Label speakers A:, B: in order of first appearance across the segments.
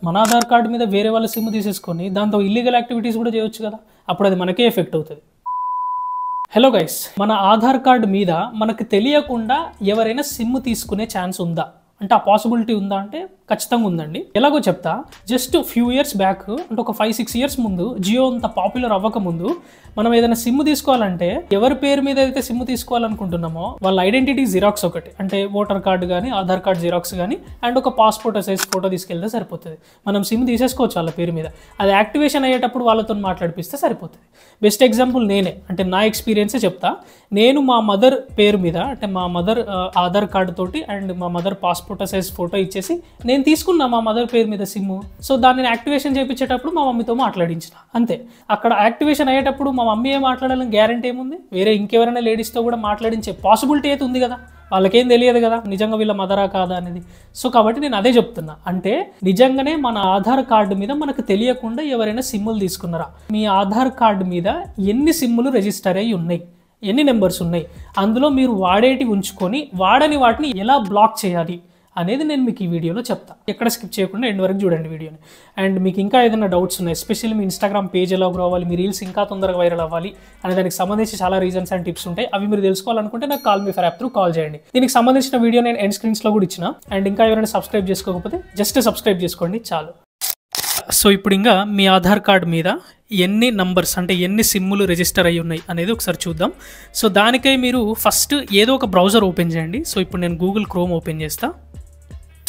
A: మన ఆధార్ కార్డు మీద వేరే వాళ్ళ సిమ్ తీసేసుకొని దాంతో ఇల్లీగల్ యాక్టివిటీస్ కూడా చేయొచ్చు కదా, అప్పుడు అది మనకే ఎఫెక్ట్ అవుతుంది. హలో గైస్, మన ఆధార్ కార్డు మీద మనకు తెలియకుండా ఎవరైనా సిమ్ తీసుకునే ఛాన్స్ ఉందా అంటే, ఆ పాసిబిలిటీ ఉందా అంటే ఖచ్చితంగా ఉందండి. ఎలాగో చెప్తా. జస్ట్ ఫ్యూ ఇయర్స్ బ్యాక్ అంటే ఒక 5-6 ఇయర్స్ ముందు జియో అంత పాపులర్ అవ్వక ముందు మనం ఏదైనా సిమ్ తీసుకోవాలంటే ఎవరి పేరు మీద అయితే సిమ్ తీసుకోవాలనుకుంటున్నామో వాళ్ళ ఐడెంటిటీ జిరాక్స్ ఒకటి, అంటే ఓటర్ కార్డు కానీ ఆధార్ కార్డు జిరాక్స్ కానీ అండ్ ఒక పాస్పోర్ట్ సైజ్ ఫోటో తీసుకెళ్తే సరిపోతుంది. మనం సిమ్ తీసేసుకోవచ్చు వాళ్ళ పేరు మీద. అది యాక్టివేషన్ అయ్యేటప్పుడు వాళ్ళతో మాట్లాడిపిస్తే సరిపోతుంది. బెస్ట్ ఎగ్జాంపుల్ నేనే, అంటే నా ఎక్స్పీరియన్సే చెప్తా. నేను మా మదర్ పేరు మీద అంటే మా మదర్ ఆధార్ కార్డు తోటి అండ్ మా మదర్ పాస్పోర్ట్ సైజ్ ఫోటో ఇచ్చేసి నేను తీసుకున్నా మా మదర్ పేరు మీద సిమ్. సో దాన్ని యాక్టివేషన్ చేయించేటప్పుడు మా మమ్మీతో మాట్లాడించిన అంతే. అక్కడ యాక్టివేషన్ అయ్యేటప్పుడు మా మమ్మీ ఏం మాట్లాడాలని గ్యారంటీ ఏముంది? వేరే ఇంకెవరైనా లేడీస్తో కూడా మాట్లాడించే పాసిబిలిటీ అయితే ఉంది కదా. వాళ్ళకేం తెలియదు కదా నిజంగా వీళ్ళ మదరా కాదా అనేది. సో కాబట్టి నేను అదే చెప్తున్నా, అంటే నిజంగానే మన ఆధార్ కార్డు మీద మనకు తెలియకుండా ఎవరైనా సిమ్ములు తీసుకున్నారా? మీ ఆధార్ కార్డు మీద ఎన్ని సిమ్ములు రిజిస్టర్ అయ్యి ఉన్నాయి, ఎన్ని నెంబర్స్ ఉన్నాయి, అందులో మీరు వాడేటి ఉంచుకొని వాడని వాటిని ఎలా బ్లాక్ చేయాలి అనేది నేను మీకు ఈ వీడియోలో చెప్తా. ఎక్కడ స్కిప్ చేయకుండా ఎండ్ వరకు చూడండి వీడియోని. అండ్ మీకు ఇంకా ఏదైనా డౌట్స్ ఉన్నాయి, ఎస్పెషల్లీ మీ ఇన్స్టాగ్రామ్ పేజ్ ఎలా గ్రో అవ్వాలి, మీ రీల్స్ ఇంకా తొందరగా వైరల్ అవ్వాలి అనే దానికి సంబంధించి చాలా రీజన్స్ అండ్ టిప్స్ ఉంటాయి. అవి మీరు తెలుసుకోవాలనుకుంటే నాకు call me for app through call చేయండి. దీనికి సంబంధించిన వీడియో నేను ఎండ్ స్క్రీన్స్లో కూడా ఇచ్చిన. అండ్ ఇంకా ఎవరైనా సబ్స్క్రైబ్ చేసుకోకపోతే జస్ట్ సబ్స్క్రైబ్ చేసుకోండి చాలు. సో ఇప్పుడు ఇంకా మీ ఆధార్ కార్డు మీద ఎన్ని నంబర్స్ అంటే ఎన్ని సిమ్ములు రిజిస్టర్ అయ్యి ఉన్నాయి అనేది ఒకసారి చూద్దాం. సో దానికై మీరు ఫస్ట్ ఏదో ఒక బ్రౌజర్ ఓపెన్ చేయండి. సో ఇప్పుడు నేను గూగుల్ క్రోమ్ ఓపెన్ చేస్తా.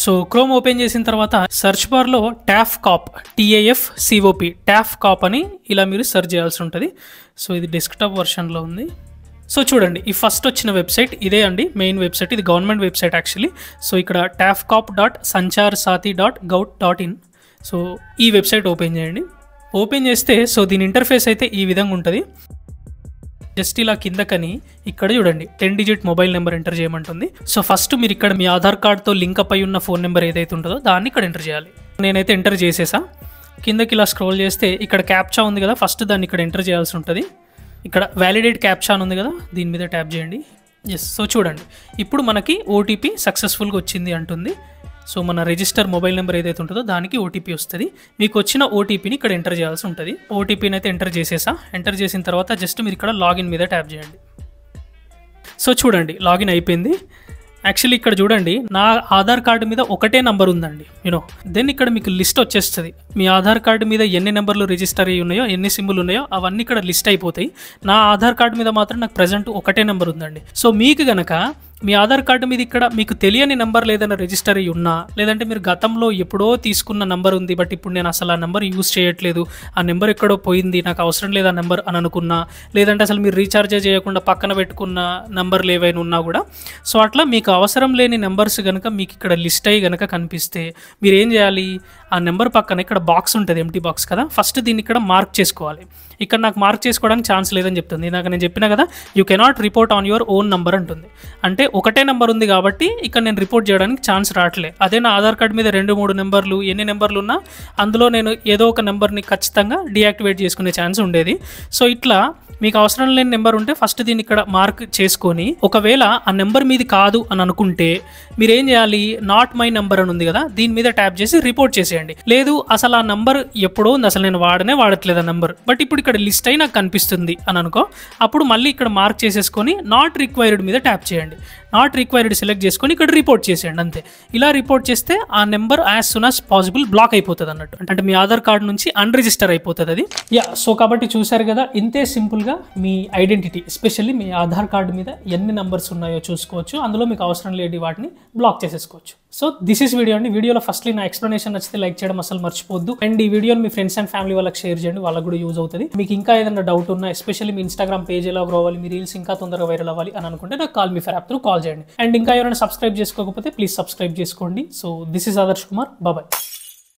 A: సో క్రోమ్ ఓపెన్ చేసిన తర్వాత సెర్చ్ బార్లో TAFCOP TAFCOP అని ఇలా మీరు సెర్చ్ చేయాల్సి ఉంటుంది. సో ఇది డెస్క్టాప్ వర్షన్లో ఉంది. సో చూడండి, ఈ ఫస్ట్ వచ్చిన వెబ్సైట్ ఇదే అండి, మెయిన్ వెబ్సైట్. ఇది గవర్నమెంట్ వెబ్సైట్ యాక్చువల్లీ. సో ఇక్కడ tafcop.sancharsati.gov.in. సో ఈ వెబ్సైట్ ఓపెన్ చేయండి. ఓపెన్ చేస్తే సో దీని ఇంటర్ఫేస్ అయితే ఈ విధంగా ఉంటుంది. జస్ట్ ఇలా కిందకని ఇక్కడ చూడండి 10 డిజిట్ మొబైల్ నెంబర్ ఎంటర్ చేయమంటుంది. సో ఫస్ట్ మీరు ఇక్కడ మీ ఆధార్ కార్డ్తో లింక్ అప్ అయి ఉన్న ఫోన్ నెంబర్ ఏదైతే ఉంటుందో దాన్ని ఇక్కడ ఎంటర్ చేయాలి. నేనైతే ఎంటర్ చేసేసా. కిందకి ఇలా స్క్రోల్ చేస్తే ఇక్కడ క్యాప్చా ఉంది కదా, ఫస్ట్ దాన్ని ఇక్కడ ఎంటర్ చేయాల్సి ఉంటుంది. ఇక్కడ వ్యాలిడేట్ క్యాప్చా అని ఉంది కదా, దీని మీద ట్యాప్ చేయండి. ఎస్. సో చూడండి, ఇప్పుడు మనకి ఓటీపీ సక్సెస్ఫుల్గా వచ్చింది అంటుంది. సో మన రిజిస్టర్ మొబైల్ నెంబర్ ఏదైతే ఉంటుందో దానికి ఓటీపీ వస్తుంది. మీకు వచ్చిన ఓటీపీని ఇక్కడ ఎంటర్ చేయాల్సి ఉంటుంది. ఓటీపీని అయితే ఎంటర్ చేసేసా. ఎంటర్ చేసిన తర్వాత జస్ట్ మీరు ఇక్కడ లాగిన్ మీద ట్యాప్ చేయండి. సో చూడండి, లాగిన్ అయిపోయింది. యాక్చువల్లీ ఇక్కడ చూడండి, నా ఆధార్ కార్డు మీద ఒకటే నెంబర్ ఉందండి దెన్ ఇక్కడ మీకు లిస్ట్ వచ్చేస్తుంది. మీ ఆధార్ కార్డు మీద ఎన్ని నెంబర్లు రిజిస్టర్ అయ్యి ఉన్నాయో, ఎన్ని సిమ్లు ఉన్నాయో అవన్నీ ఇక్కడ లిస్ట్ అయిపోతాయి. నా ఆధార్ కార్డు మీద మాత్రం నాకు ప్రజెంట్ ఒకటే నెంబర్ ఉందండి. సో మీకు గనక మీ ఆధార్ కార్డు మీద ఇక్కడ మీకు తెలియని నెంబర్ ఏదైనా రిజిస్టర్ అయ్యి ఉన్నా, లేదంటే మీరు గతంలో ఎప్పుడో తీసుకున్న నెంబర్ ఉంది బట్ ఇప్పుడు నేను అసలు ఆ నెంబర్ యూజ్ చేయట్లేదు, ఆ నెంబర్ ఎక్కడో పోయింది, నాకు అవసరం లేదు ఆ నెంబర్ అని అనుకున్నా, లేదంటే అసలు మీరు రీఛార్జ్ చేయకుండా పక్కన పెట్టుకున్న నెంబర్లు ఏవైనా ఉన్నా కూడా, సో అట్లా మీకు అవసరం లేని నెంబర్స్ కనుక మీకు ఇక్కడ లిస్ట్ అయ్యి కనుక కనిపిస్తే మీరు ఏం చేయాలి? ఆ నెంబర్ పక్కన ఇక్కడ బాక్స్ ఉంటుంది, ఎంటీ బాక్స్ కదా, ఫస్ట్ దీన్ని ఇక్కడ మార్క్ చేసుకోవాలి. ఇక్కడ నాకు మార్క్ చేసుకోవడానికి ఛాన్స్ లేదని చెప్తుంది. నాకు నేను చెప్పినా కదా, you cannot report on your own number అంటుంది. అంటే ఒకటే నెంబర్ ఉంది కాబట్టి ఇక్కడ నేను రిపోర్ట్ చేయడానికి ఛాన్స్ రావట్లే. అదే నా ఆధార్ కార్డు మీద 2-3 నెంబర్లు ఎన్ని నెంబర్లు ఉన్నా అందులో నేను ఏదో ఒక నెంబర్ని ఖచ్చితంగా డీయాక్టివేట్ చేసుకునే ఛాన్స్ ఉండేది. సో ఇట్లా మీకు అవసరం లేని నెంబర్ ఉంటే ఫస్ట్ దీన్ని ఇక్కడ మార్క్ చేసుకొని, ఒకవేళ ఆ నెంబర్ మీది కాదు అని అనుకుంటే మీరు ఏం చేయాలి? నాట్ మై నెంబర్ అని ఉంది కదా, దీని మీద ట్యాప్ చేసి రిపోర్ట్ చేసేయండి. లేదు అసలు ఆ నెంబర్ ఎప్పుడో ఉంది, అసలు నేను వాడట్లేదు ఆ నెంబర్, బట్ ఇప్పుడు ఇక్కడ లిస్ట్ అయి నాకు కనిపిస్తుంది అని అనుకో, అప్పుడు మళ్ళీ ఇక్కడ మార్క్ చేసేసుకొని నాట్ రిక్వైర్డ్ మీద ట్యాప్ చేయండి. నాట్ రిక్వైర్డ్ సెలెక్ట్ చేసుకొని ఇక్కడ రిపోర్ట్ చేసేయండి అంతే. ఇలా రిపోర్ట్ చేస్తే ఆ number as soon as possible block అయిపోతుంది అన్నట్టు, అంటే మీ ఆధార్ కార్డు నుంచి అన్రిజిస్టర్ అయిపోతుంది అది. సో కాబట్టి చూసారు కదా, ఇంతే సింపుల్గా మీ ఐడెంటిటీ ఎస్పెషల్లీ మీ ఆధార్ కార్డు మీద ఎన్ని నెంబర్స్ ఉన్నాయో చూసుకోవచ్చు. అందులో మీకు అవసరం లేని వాటిని బ్లాక్ చేసేసుకోవచ్చు. సో దిస్ ఈస్ వీడియో అండి. వీడియోలో ఫస్ట్లీ నా ఎక్స్ప్లెనేషన్ నచ్చితే లైక్ చేయడం అసలు మర్చిపోద్దు. అండ్ ఈ వీడియోని మీ ఫ్రెండ్స్ అండ్ ఫ్యామిలీ వాళ్ళకి షేర్ చేయండి, వాళ్ళకి కూడా యూజ్ అవుతుంది. మీకు ఇంకా ఏదైనా డౌట్ ఉన్నా, ఎస్పెషల్లీ మీ ఇన్స్టాగ్రామ్ పేజ్ ఎలా గ్రో అవ్వాలి, మీ రీల్స్ ఇంకా తొందరగా వైరల్ అవ్వాలి అని అనుకుంటే నాకు call me for app through call చేయండి. అండ్ ఇంకా ఎవరైనా సబ్స్క్రైబ్ చేసుకోకపోతే ప్లీజ్ సబ్స్క్రైబ్ చేసుకోండి. So this is Adarsh Kumar, bye.